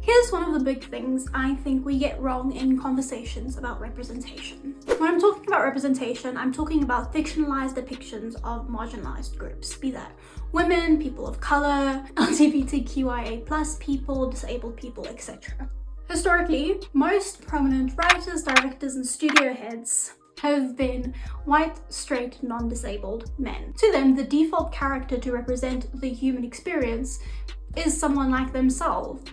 Here's one of the big things I think we get wrong in conversations about representation. When I'm talking about representation, I'm talking about fictionalized depictions of marginalized groups, be that women, people of color, LGBTQIA+ people, disabled people, etc. Historically, most prominent writers, directors, and studio heads have been white, straight, non-disabled men. To them, the default character to represent the human experience is someone like themselves.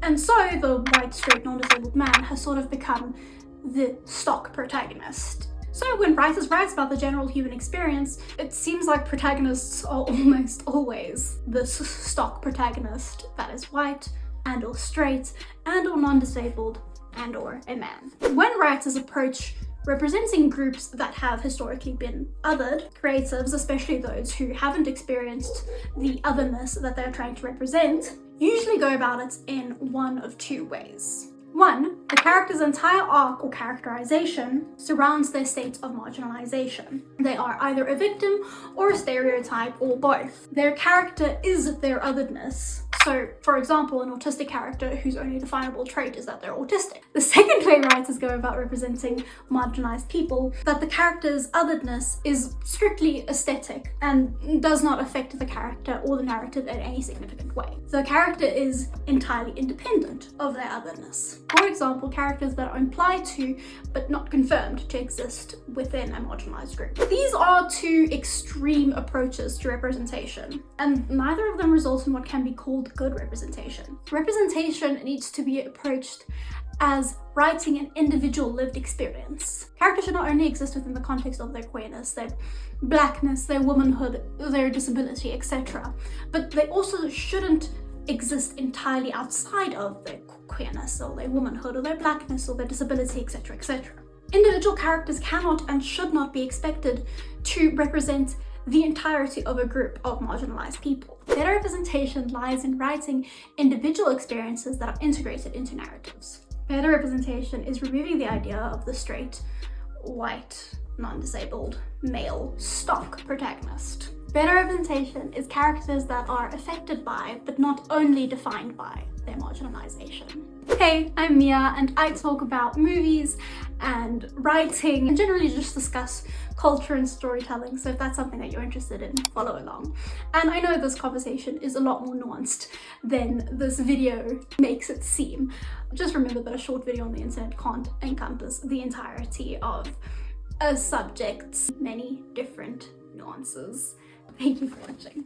And so the white, straight, non-disabled man has sort of become the stock protagonist. So when writers write about the general human experience, it seems like protagonists are almost always the stock protagonist that is white and or straight and or non-disabled and or a man. When writers approach representing groups that have historically been othered, creatives, especially those who haven't experienced the otherness that they're trying to represent, usually go about it in one of two ways. One, the character's entire arc or characterization surrounds their state of marginalization. They are either a victim or a stereotype or both. Their character is their otherness. So, for example, an autistic character whose only definable trait is that they're autistic. The second way writers go about representing marginalized people, that the character's otherness is strictly aesthetic and does not affect the character or the narrative in any significant way. The character is entirely independent of their otherness. For example, characters that are implied to, but not confirmed to exist within a marginalized group. These are two extreme approaches to representation, and neither of them result in what can be called good representation. Representation needs to be approached as writing an individual lived experience. Characters should not only exist within the context of their queerness, their blackness, their womanhood, their disability, etc. But they also shouldn't exist entirely outside of their queerness or their womanhood or their blackness or their disability, etc., etc. Individual characters cannot and should not be expected to represent the entirety of a group of marginalized people. Better representation lies in writing individual experiences that are integrated into narratives. Better representation is removing the idea of the straight, white, non-disabled, male, stock protagonist. Better representation is characters that are affected by, but not only defined by, their marginalization. Hey, I'm Mia, and I talk about movies and writing and generally just discuss culture and storytelling, so if that's something that you're interested in, follow along. And I know this conversation is a lot more nuanced than this video makes it seem. Just remember that a short video on the internet can't encompass the entirety of a subject's many different nuances. Thank you for watching.